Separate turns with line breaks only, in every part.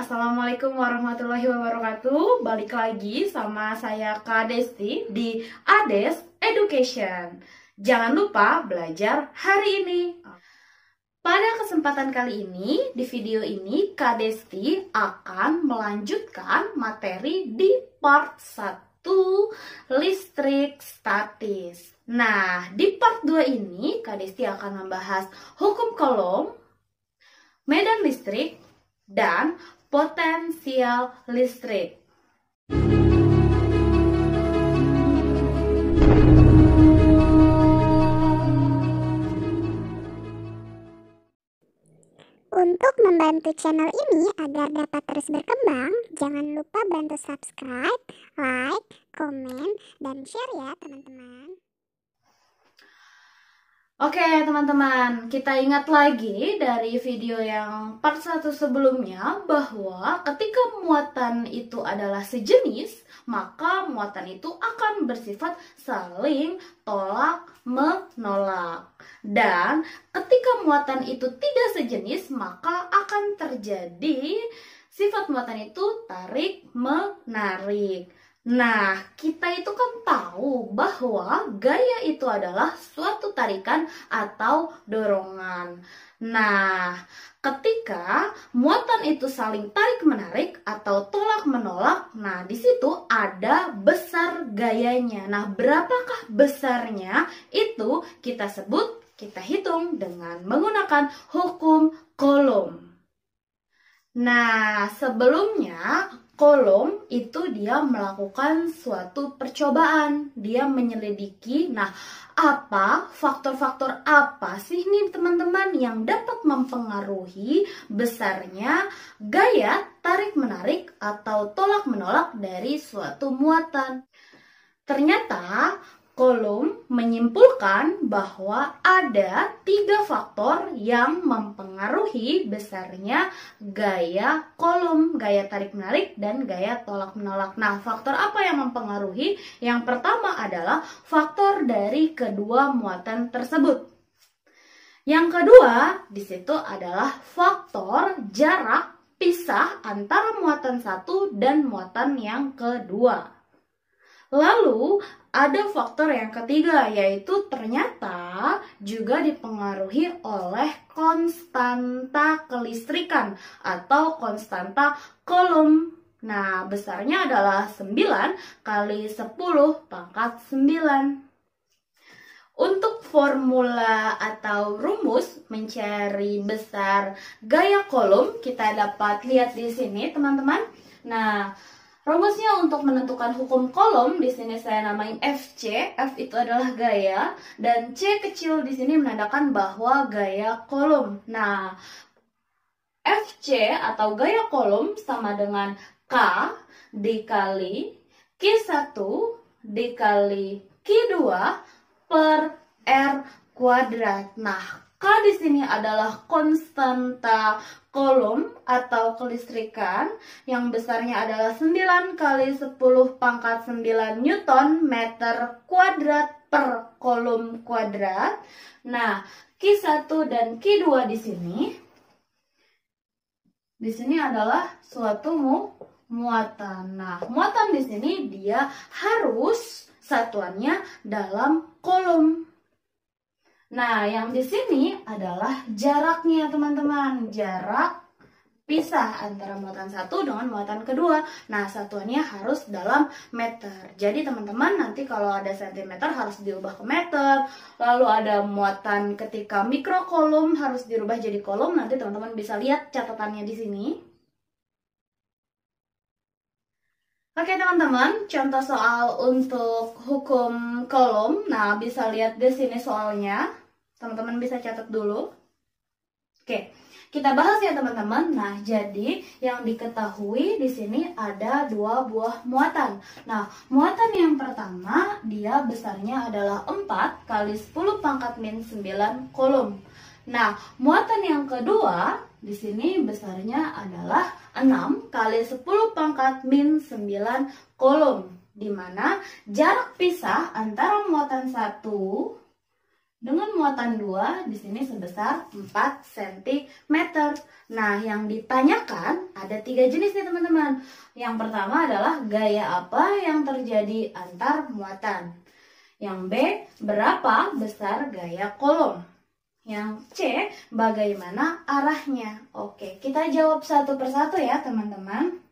Assalamualaikum warahmatullahi wabarakatuh. Balik lagi sama saya Kak Desti di Ades Education. Jangan lupa belajar hari ini. Pada kesempatan kali ini, di video ini Kak Desti akan melanjutkan materi di part 1 listrik statis. Nah, di part 2 ini Kak Desti akan membahas hukum Coulomb, medan listrik, dan potensial listrik.
Untuk membantu channel ini agar dapat terus berkembang, jangan lupa bantu subscribe, like, komen, dan share ya teman-teman.
Oke teman-teman, kita ingat lagi dari video yang part 1 sebelumnya bahwa ketika muatan itu adalah sejenis, maka muatan itu akan bersifat saling tolak menolak. Dan ketika muatan itu tidak sejenis, maka akan terjadi sifat muatan itu tarik menarik. Nah, kita itu kan tahu bahwa gaya itu adalah suatu tarikan atau dorongan. Nah, ketika muatan itu saling tarik-menarik atau tolak-menolak, nah di situ ada besar gayanya. Nah, berapakah besarnya? Itu kita hitung dengan menggunakan hukum Coulomb. Nah, sebelumnya Coulomb itu dia melakukan suatu percobaan, dia menyelidiki, nah apa faktor-faktor apa sih nih teman-teman yang dapat mempengaruhi besarnya gaya tarik-menarik atau tolak-menolak dari suatu muatan. Ternyata Coulomb menyimpulkan bahwa ada 3 faktor yang mempengaruhi besarnya gaya Coulomb, gaya tarik-menarik, dan gaya tolak-menolak. Nah, faktor apa yang mempengaruhi? Yang pertama adalah faktor dari kedua muatan tersebut. Yang kedua, di situ adalah faktor jarak pisah antara muatan satu dan muatan yang kedua. Lalu ada faktor yang ketiga, yaitu ternyata juga dipengaruhi oleh konstanta kelistrikan atau konstanta Coulomb. Nah, besarnya adalah 9 kali 10 pangkat 9. Untuk formula atau rumus mencari besar gaya Coulomb, kita dapat lihat di sini, teman-teman. Nah, rumusnya untuk menentukan hukum Coulomb di sini saya namain FC. F itu adalah gaya dan C kecil di sini menandakan bahwa gaya Coulomb. Nah, FC atau gaya Coulomb sama dengan K dikali Q1 dikali Q2 per R kuadrat. Nah, K di sini adalah konstanta Coulomb atau kelistrikan yang besarnya adalah 9 kali 10 pangkat 9 Newton meter kuadrat per Coulomb kuadrat. Nah, Q1 dan Q2 di sini adalah suatu muatan. Nah, muatan di sini dia harus satuannya dalam Coulomb. Nah, yang di sini adalah jaraknya, teman-teman. Jarak pisah antara muatan satu dengan muatan kedua. Nah, satuannya harus dalam meter. Jadi, teman-teman, nanti kalau ada sentimeter harus diubah ke meter. Lalu ada muatan ketika mikro Coulomb harus dirubah jadi Coulomb. Nanti teman-teman bisa lihat catatannya di sini. Oke teman-teman, contoh soal untuk hukum Coulomb. Nah, bisa lihat di sini soalnya. Teman-teman bisa catat dulu. Oke, kita bahas ya teman-teman. Nah, jadi yang diketahui di sini ada 2 buah muatan. Nah, muatan yang pertama dia besarnya adalah 4 kali 10 pangkat min 9 Coulomb. Nah, muatan yang kedua di sini besarnya adalah 6 kali 10 pangkat min 9 Coulomb, di mana jarak pisah antara muatan 1 dengan muatan 2 di sini sebesar 4 cm. Nah, yang ditanyakan ada 3 jenis nih teman-teman. Yang pertama adalah gaya apa yang terjadi antar muatan. Yang B, berapa besar gaya kolom. Yang C, bagaimana arahnya. Oke, kita jawab satu persatu ya teman-teman.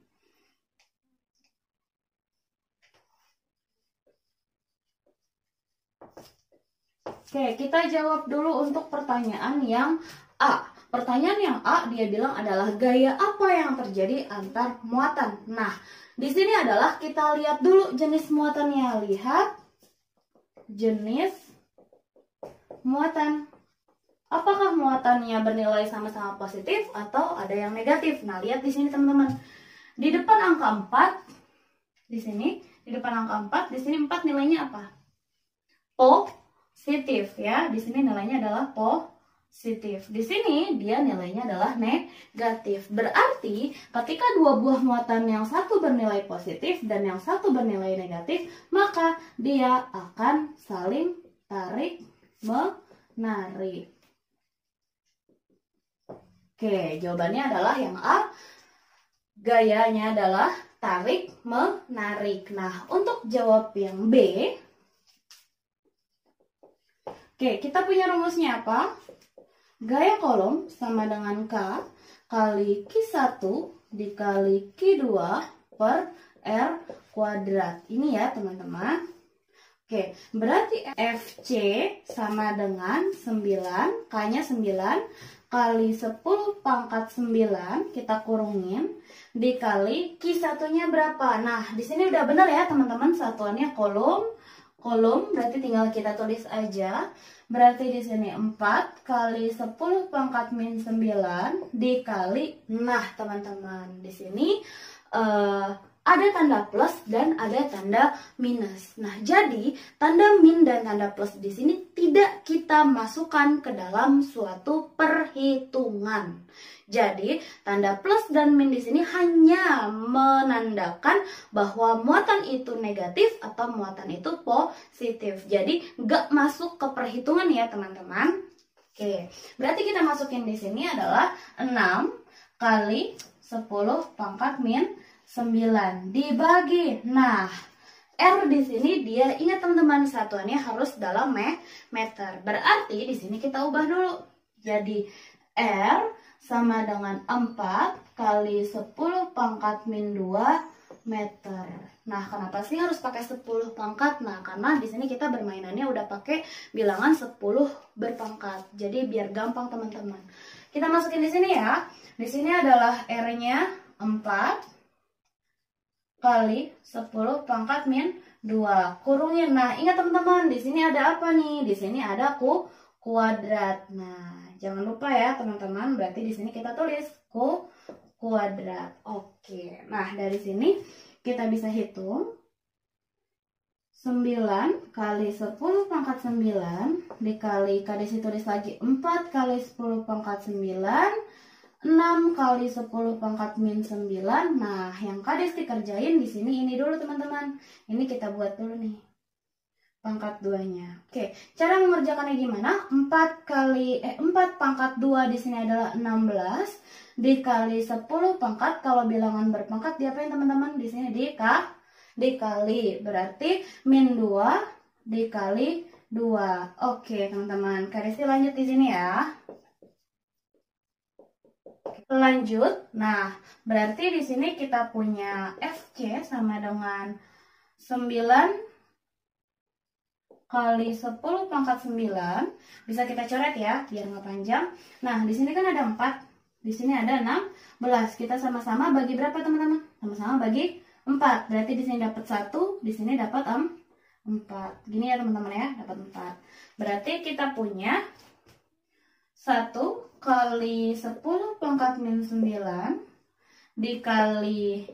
Oke, kita jawab dulu untuk pertanyaan yang A. Pertanyaan yang A dia bilang adalah gaya apa yang terjadi antar muatan. Nah, di sini adalah kita lihat dulu jenis muatannya. Lihat jenis muatan. Apakah muatannya bernilai sama-sama positif atau ada yang negatif? Nah, lihat di sini teman-teman. Di depan angka 4, di sini, di depan angka 4, di sini 4 nilainya apa? Positif ya. Di sini nilainya adalah positif. Di sini dia nilainya adalah negatif. Berarti ketika dua buah muatan yang satu bernilai positif dan yang satu bernilai negatif, maka dia akan saling tarik menarik. Oke, jawabannya adalah yang A. Gayanya adalah tarik menarik. Nah, untuk jawab yang B, oke, kita punya rumusnya apa? Gaya kolom sama dengan K kali Q1 dikali Q2 per R kuadrat. Ini ya teman-teman. Oke, berarti FC sama dengan 9, K-nya 9, kali 10 pangkat 9, kita kurungin, dikali Q1-nya berapa? Nah, di sini udah benar ya teman-teman, satuannya kolom. Kolom berarti tinggal kita tulis aja. Berarti di sini 4 kali 10 pangkat min 9 dikali. Nah, teman-teman, di sini ada tanda plus dan ada tanda minus. Nah, jadi tanda min dan tanda plus di sini tidak kita masukkan ke dalam suatu perhitungan. Jadi, tanda plus dan min di sini hanya menandakan bahwa muatan itu negatif atau muatan itu positif. Jadi, nggak masuk ke perhitungan ya, teman-teman. Oke, berarti kita masukin di sini adalah 6 kali 10 pangkat min 9 dibagi. Nah, R di sini dia ingat teman-teman, satuannya harus dalam meter. Berarti di sini kita ubah dulu. Jadi R sama dengan 4 kali 10 pangkat min 2 meter. Nah, kenapa sih harus pakai 10 pangkat? Nah, karena di sini kita bermainannya udah pakai bilangan 10 berpangkat. Jadi biar gampang teman-teman. Kita masukin di sini ya. Di sini adalah R-nya 4 kali 10 pangkat min 2. Kurungin. Nah, ingat teman-teman, di sini ada apa nih? Di sini ada kuadrat. Nah, jangan lupa ya, teman-teman. Berarti di sini kita tulis kuadrat. Oke. Nah, dari sini kita bisa hitung 9 kali 10 pangkat 9 dikali, di situ tulis lagi 4 kali 10 pangkat 9, 6 kali 10 pangkat min 9. Nah, yang Kades dikerjain di sini ini dulu teman-teman. Ini kita buat dulu nih. Pangkat 2-nya. Oke, cara mengerjakannya gimana? 4 pangkat 2 di sini adalah 16 dikali 10 pangkat, kalau bilangan berpangkat diapain teman-teman? Di sini dikali. Berarti min 2 dikali 2. Oke, teman-teman. Kades lanjut di sini ya. Lanjut, nah berarti di sini kita punya FC sama dengan 9 kali 10 pangkat 9. Bisa kita coret ya, biar nggak panjang. Nah, di sini kan ada 4, di sini ada 16. Kita sama-sama bagi berapa teman-teman? Sama-sama bagi 4. Berarti di sini dapat 1, di sini dapat 4. Gini ya teman-teman ya, dapat 4. Berarti kita punya 1 kali 10 pangkat min 9 dikali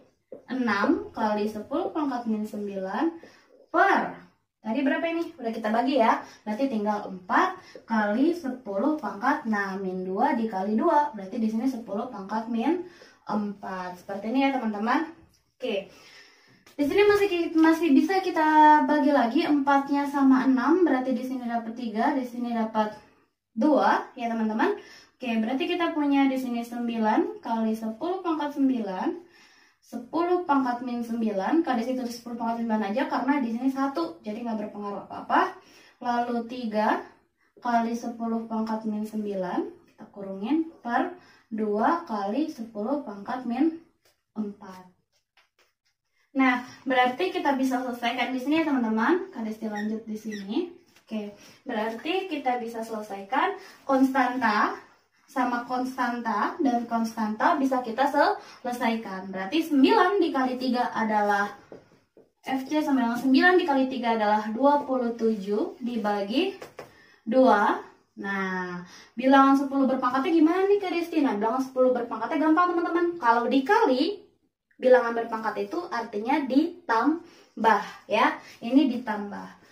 6 kali 10 pangkat min 9 per, tadi berapa ini? Udah kita bagi ya. Berarti tinggal 4 kali 10 pangkat, nah min 2 dikali 2. Berarti di sini 10 pangkat min 4. Seperti ini ya teman-teman. Oke. Di sini masih bisa kita bagi lagi, 4-nya sama 6, berarti di sini dapat 3, di sini dapat 2 ya teman-teman. Oke, berarti kita punya di sini 9 kali 10 pangkat 9, 10 pangkat min 9, kali situ 10 pangkat 9 aja karena di sini 1, jadi nggak berpengaruh apa-apa. Lalu 3 kali 10 pangkat min 9, kita kurungin per 2 kali 10 pangkat min 4. Nah, berarti kita bisa selesaikan di sini ya teman-teman. Kadis dilanjut di sini. Oke, berarti kita bisa selesaikan konstanta sama konstanta dan konstanta bisa kita selesaikan. Berarti 9 dikali 3 adalah FC sama dengan 9 dikali 3 adalah 27 dibagi 2. Nah, bilangan 10 berpangkatnya gimana nih Kak Desti? Nah, bilangan 10 berpangkatnya gampang teman-teman. Kalau dikali, bilangan berpangkat itu artinya ditambah ya. Ini ditambah.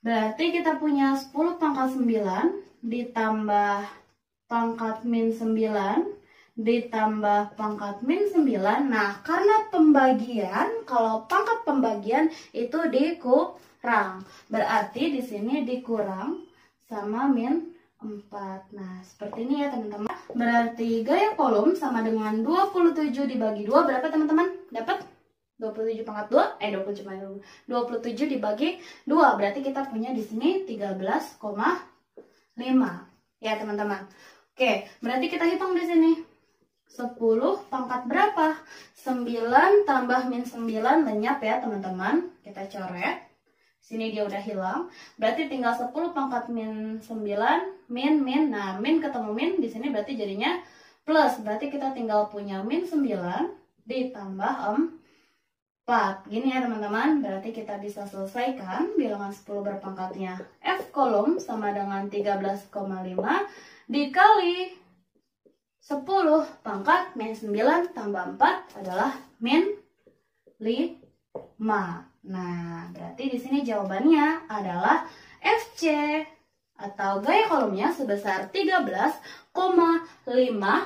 Berarti kita punya 10 pangkat 9 ditambah pangkat min 9 ditambah pangkat min 9. Nah, karena pembagian, kalau pangkat pembagian itu dikurang. Berarti di sini dikurang sama min 4. Nah, seperti ini ya teman-teman. Berarti gaya kolom sama dengan 27 dibagi 2 berapa teman-teman? Dapat 27 pangkat 2, 27 dibagi 2. Berarti kita punya di sini 13,5. Ya teman-teman. Oke, berarti kita hitung di sini. 10 pangkat berapa? 9 tambah min 9 lenyap ya teman-teman. Kita coret. Sini dia udah hilang. Berarti tinggal 10 pangkat min 9 min. Nah, min ketemu min di sini berarti jadinya plus. Berarti kita tinggal punya min 9 ditambah 4. Gini ya teman-teman. Berarti kita bisa selesaikan bilangan 10 berpangkatnya F kolom sama dengan 13,5 dikali 10 pangkat min 9 tambah 4 adalah min 5. Nah, berarti di sini jawabannya adalah FC atau gaya kolomnya sebesar 13,5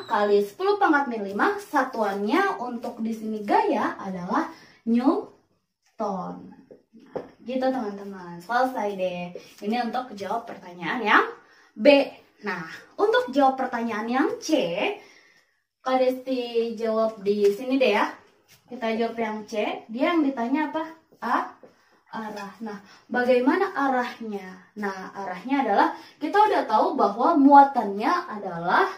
kali 10 pangkat min 5. Satuannya untuk di sini gaya adalah Newton. Nah, gitu teman-teman. Selesai deh. Ini untuk jawab pertanyaan yang B. Nah, untuk jawab pertanyaan yang C, Kak Desti jawab di sini deh ya. Kita jawab yang C. Dia yang ditanya apa? Arah. Nah, bagaimana arahnya? Nah, arahnya adalah kita udah tahu bahwa muatannya adalah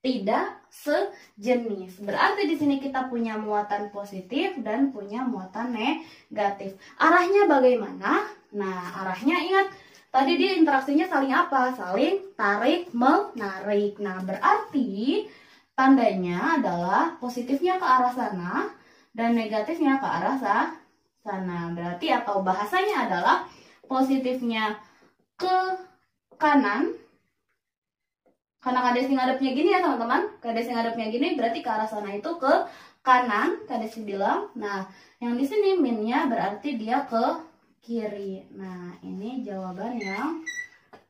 tidak sejenis. Berarti di sini kita punya muatan positif dan punya muatan negatif. Arahnya bagaimana? Nah, arahnya ingat tadi dia interaksinya saling apa? Saling tarik menarik. Nah, berarti tandanya adalah positifnya ke arah sana dan negatifnya ke arah sana. Berarti atau bahasanya adalah positifnya ke kanan. Karena Kak Desti ngadepnya gini ya teman-teman. Kak Desti ngadepnya gini berarti ke arah sana itu ke kanan. Kak Desti bilang. Nah, yang di sini minnya berarti dia ke kiri. Nah, ini jawaban yang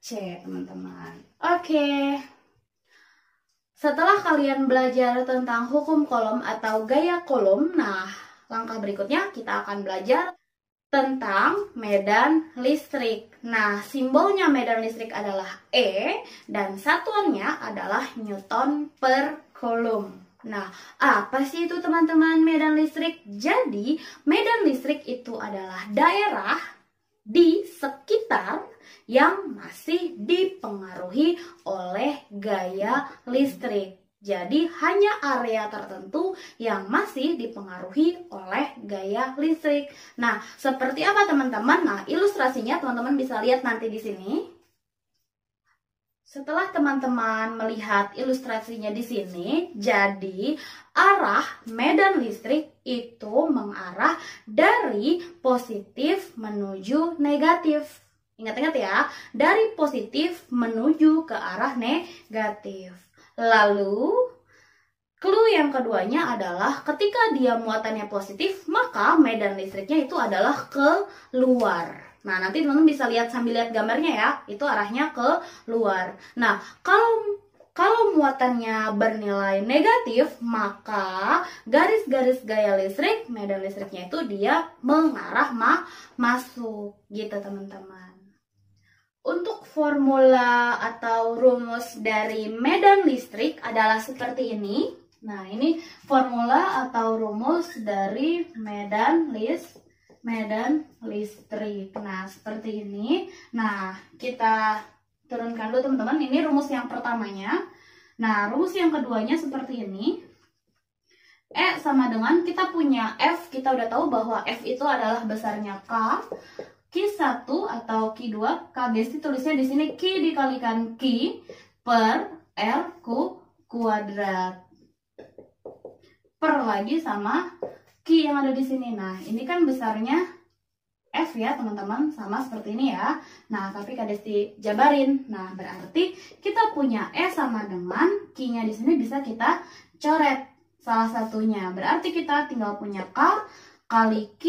C teman-teman. Oke. Setelah kalian belajar tentang hukum kolom atau gaya kolom, nah langkah berikutnya kita akan belajar tentang medan listrik. Nah, simbolnya medan listrik adalah E dan satuannya adalah Newton per Coulomb. Nah, apa sih itu teman-teman medan listrik? Jadi, medan listrik itu adalah daerah di sekitar yang masih dipengaruhi oleh gaya listrik. Jadi hanya area tertentu yang masih dipengaruhi oleh gaya listrik. Nah, seperti apa teman-teman? Nah, ilustrasinya teman-teman bisa lihat nanti di sini. Setelah teman-teman melihat ilustrasinya di sini, jadi arah medan listrik itu mengarah dari positif menuju negatif. Ingat-ingat ya, dari positif menuju ke arah negatif. Lalu, clue yang keduanya adalah ketika dia muatannya positif, maka medan listriknya itu adalah keluar. Nah, nanti teman-teman bisa lihat sambil lihat gambarnya ya, itu arahnya ke luar. Nah, kalau muatannya bernilai negatif, maka garis-garis gaya listrik, medan listriknya itu dia mengarah masuk gitu teman-teman. Untuk formula atau rumus dari medan listrik adalah seperti ini. Nah, ini formula atau rumus dari medan listrik. Nah, seperti ini. Nah, kita turunkan dulu teman-teman. Ini rumus yang pertamanya. Nah, rumus yang keduanya seperti ini. E sama dengan kita punya F. Kita udah tahu bahwa F itu adalah besarnya K. Q1 atau Q2. K guys, tulisnya di sini Q dikalikan Q per R kuadrat. Per lagi sama Q yang ada di sini. Nah, ini kan besarnya F ya teman-teman, sama seperti ini ya. Nah, tapi kades dijabarin. Nah, berarti kita punya E sama dengan Q-nya di sini bisa kita coret salah satunya. Berarti kita tinggal punya K kali Q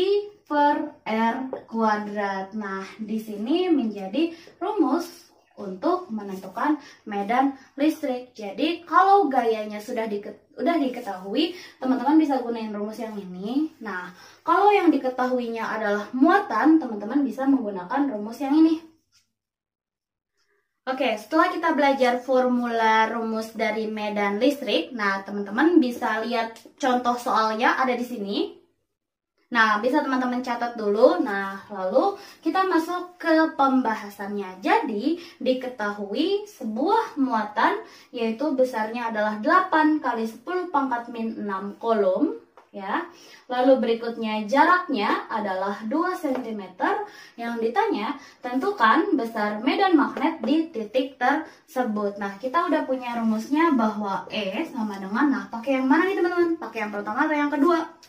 per R kuadrat. Nah, di sini menjadi rumus untuk menentukan medan listrik. Jadi kalau gayanya sudah diketahui, teman-teman bisa gunain rumus yang ini. Nah, kalau yang diketahuinya adalah muatan, teman-teman bisa menggunakan rumus yang ini. Oke, setelah kita belajar formula rumus dari medan listrik, nah teman-teman bisa lihat contoh soalnya ada di sini. Nah, bisa teman-teman catat dulu. Nah, lalu kita masuk ke pembahasannya. Jadi, diketahui sebuah muatan yaitu besarnya adalah 8 kali 10 pangkat min 6 kolom. Ya. Lalu berikutnya jaraknya adalah 2 cm. Yang ditanya, tentukan besar medan magnet di titik tersebut. Nah, kita udah punya rumusnya bahwa E sama dengan, nah pakai yang mana nih teman-teman? Pakai yang pertama atau yang kedua?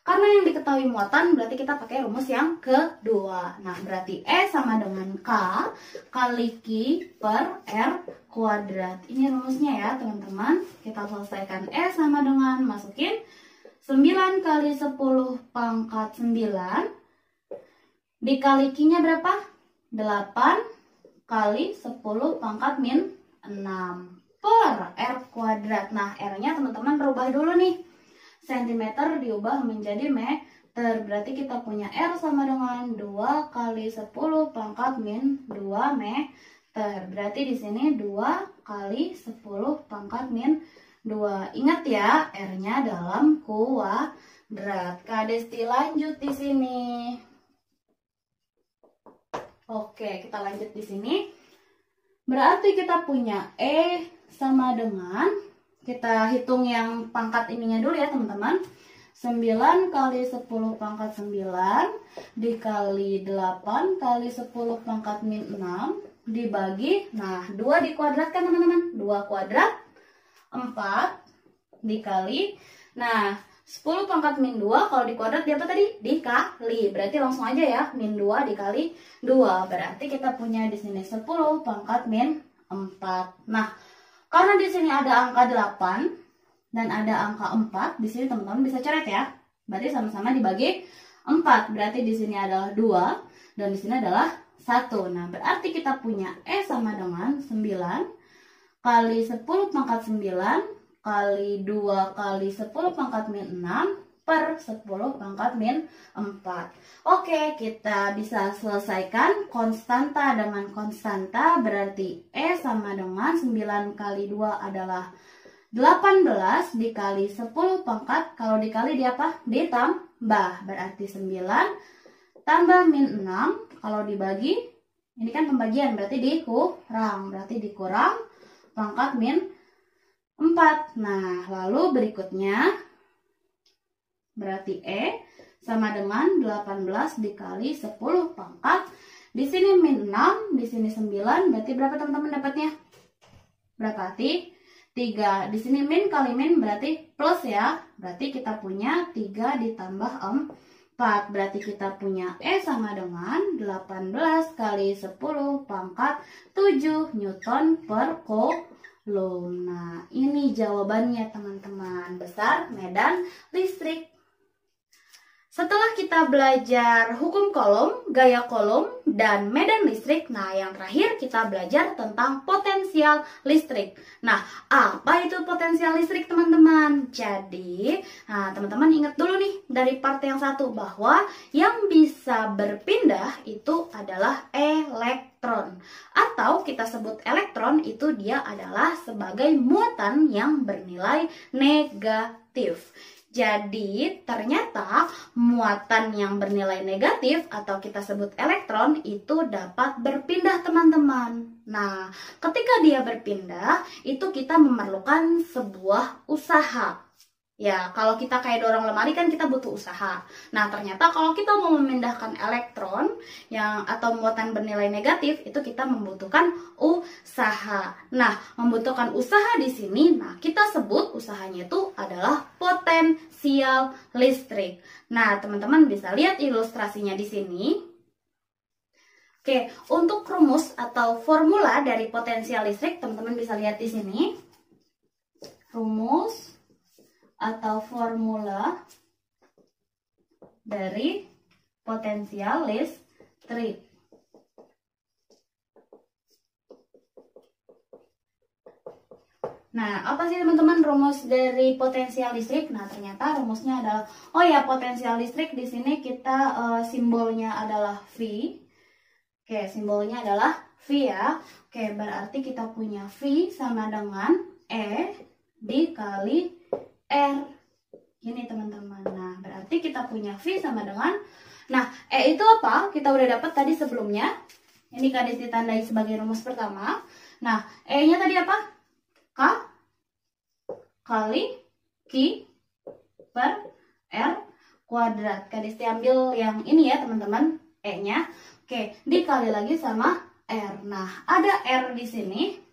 Karena yang diketahui muatan berarti kita pakai rumus yang kedua. Nah, berarti E sama dengan K kali Q per R kuadrat. Ini rumusnya ya teman-teman. Kita selesaikan E sama dengan masukin 9 kali 10 pangkat 9. Dikali Q-nya berapa? 8 kali 10 pangkat min 6 per R kuadrat. Nah, R-nya teman-teman rubah dulu nih. Cm diubah menjadi meter. Berarti kita punya R sama dengan 2 kali 10 pangkat min 2 meter. Berarti di sini 2 kali 10 pangkat min 2. Ingat ya, R-nya dalam kuadrat. Kak Desti lanjut di sini. Oke, kita lanjut di sini. Berarti kita punya E sama dengan, kita hitung yang pangkat ininya dulu ya teman-teman. 9 kali 10 pangkat 9 dikali 8 kali 10 pangkat min 6 dibagi, nah 2 dikuadratkan teman-teman. 2 kuadrat 4 dikali, nah 10 pangkat min 2 kalau dikuadrat dia apa tadi? Dikali. Berarti langsung aja ya, min 2 dikali 2. Berarti kita punya di sini 10 pangkat min 4. Nah, karena di sini ada angka 8 dan ada angka 4, di sini teman-teman bisa coret ya. Berarti sama-sama dibagi 4. Berarti di sini adalah 2 dan di sini adalah 1. Nah, berarti kita punya E sama dengan 9 kali 10 pangkat 9 kali 2 kali 10 pangkat min 6 per 10 pangkat min 4. Oke, kita bisa selesaikan konstanta dengan konstanta. Berarti E sama dengan 9 kali 2 adalah 18 dikali 10 pangkat. Kalau dikali dia apa? Ditambah. Berarti 9 tambah min 6. Kalau dibagi, ini kan pembagian, berarti dikurang. Berarti dikurang pangkat min 4. Nah, lalu berikutnya berarti E sama dengan 18 dikali 10 pangkat. Di sini min 6, di sini 9. Berarti berapa teman-teman dapatnya? Berapa? 3. Di sini min kali min berarti plus ya. Berarti kita punya 3 ditambah 4. Berarti kita punya E sama dengan 18 kali 10 pangkat 7 Newton per Coulomb. Nah, ini jawabannya teman-teman. Besar medan listrik. Setelah kita belajar hukum Coulomb, gaya Coulomb, dan medan listrik, nah yang terakhir kita belajar tentang potensial listrik. Nah, apa itu potensial listrik teman-teman? Jadi, nah teman-teman ingat dulu nih dari part yang satu bahwa yang bisa berpindah itu adalah elektron. Atau kita sebut elektron itu dia adalah sebagai muatan yang bernilai negatif. Jadi, ternyata muatan yang bernilai negatif atau kita sebut elektron itu dapat berpindah teman-teman. Nah, ketika dia berpindah, itu kita memerlukan sebuah usaha. Ya, kalau kita kayak dorong lemari kan kita butuh usaha. Nah, ternyata kalau kita mau memindahkan elektron yang atau muatan bernilai negatif, itu kita membutuhkan usaha. Nah, membutuhkan usaha di sini, nah kita sebut usahanya itu adalah potensial listrik. Nah, teman-teman bisa lihat ilustrasinya di sini. Oke, untuk rumus atau formula dari potensial listrik, teman-teman bisa lihat di sini. Rumus atau formula dari potensial listrik. Nah, apa sih teman-teman rumus dari potensial listrik? Nah, ternyata rumusnya adalah, oh ya, potensial listrik di sini kita simbolnya adalah V. Oke, simbolnya adalah V ya. Oke, berarti kita punya V sama dengan E dikali R. Gini teman-teman. Nah, berarti kita punya V sama dengan, nah, E itu apa? Kita udah dapat tadi sebelumnya. Ini kadis ditandai sebagai rumus pertama. Nah, E-nya tadi apa? K kali Q per R kuadrat. Kadis diambil yang ini ya teman-teman, E-nya. Oke, dikali lagi sama R. Nah, ada R di sini.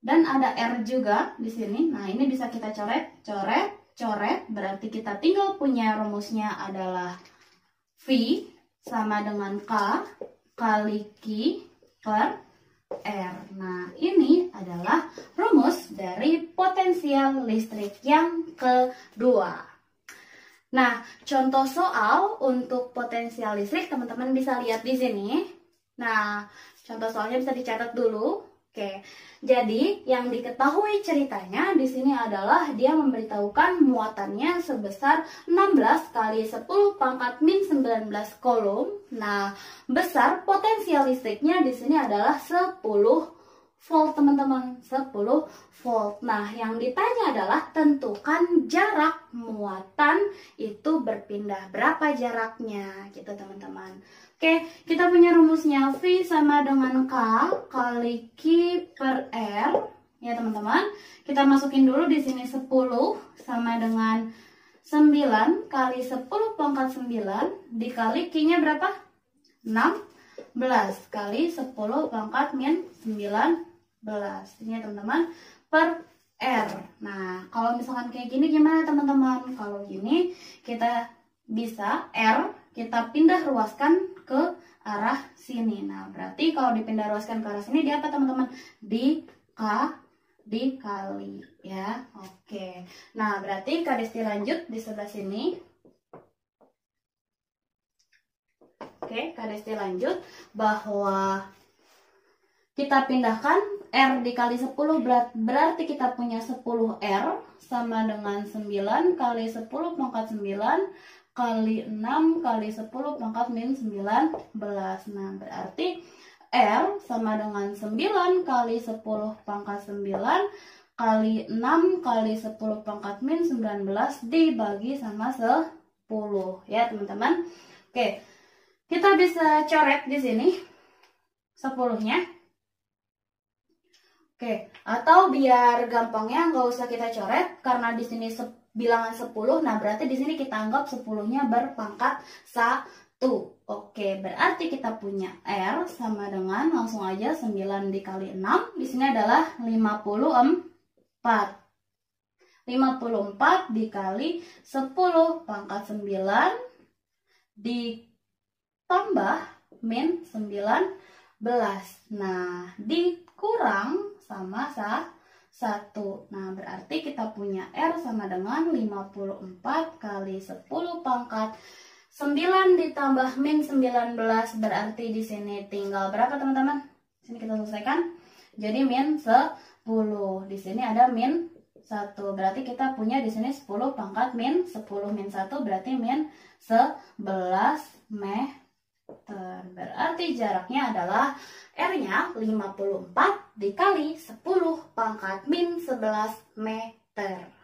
Dan ada R juga di sini. Nah, ini bisa kita coret. Berarti kita tinggal punya rumusnya adalah V sama dengan K kali Q per R. Nah, ini adalah rumus dari potensial listrik yang kedua. Nah, contoh soal untuk potensial listrik teman-teman bisa lihat di sini. Nah, contoh soalnya bisa dicatat dulu. Oke, jadi yang diketahui ceritanya di sini adalah dia memberitahukan muatannya sebesar 16 kali 10 pangkat min 19 Coulomb. Nah, besar potensial listriknya di sini adalah 10 volt teman-teman, 10 volt. Nah, yang ditanya adalah tentukan jarak muatan itu berpindah berapa jaraknya gitu teman-teman. Oke, kita punya rumusnya V sama dengan K kali Q per R ya teman-teman. Kita masukin dulu di sini 10 sama dengan 9 kali 10 pangkat 9 dikali Q-nya berapa? 16 kali 10 pangkat min 19. Ini ya teman-teman, per R. Nah, kalau misalkan kayak gini gimana teman-teman? Kalau gini kita bisa R kita pindah ruaskan ke arah sini. Nah, berarti kalau dipindah ruaskan ke arah sini dia apa teman-teman? Di K dikali ya. Oke. Nah, berarti kadis dilanjut di sebelah sini. Oke, kadis dilanjut bahwa kita pindahkan R dikali 10 berarti kita punya 10 R sama dengan 9 kali 10 pangkat 9 kali 6 kali 10 pangkat min 19. Nah, berarti R sama dengan 9 kali 10 pangkat 9 kali 6 kali 10 pangkat min 19 dibagi sama 10 ya teman-teman. Oke, kita bisa coret di sini 10-nya. Oke, atau biar gampangnya nggak usah kita coret karena di sini bilangan 10. Nah, berarti di sini kita anggap 10-nya berpangkat 1. Oke, berarti kita punya R sama dengan langsung aja 9 dikali 6. Di sini adalah 54. 54 dikali 10 pangkat 9 ditambah min 19. Nah, dikurang sama 1. Nah, berarti kita punya R sama dengan 54 kali 10 pangkat 9 ditambah min 19, berarti di sini tinggal berapa teman-teman? Sini kita selesaikan. Jadi min 10. Di sini ada min 1. Berarti kita punya di sini 10 pangkat min 10 min 1 berarti min 11 meter. Berarti jaraknya adalah R-nya 54 dikali 10 pangkat min 11 meter.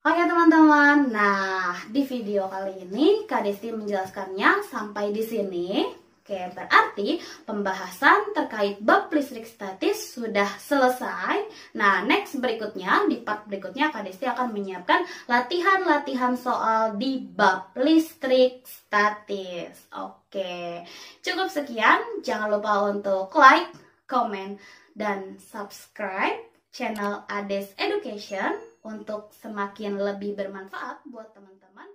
Oke teman-teman, nah di video kali ini Kak Desti menjelaskannya sampai di sini. Oke, berarti pembahasan terkait bab listrik statis sudah selesai. Nah, next berikutnya, di part berikutnya Kak Desti akan menyiapkan latihan-latihan soal di bab listrik statis. Oke, cukup sekian. Jangan lupa untuk like, comment, dan subscribe channel Ades Education untuk semakin lebih bermanfaat buat teman-teman.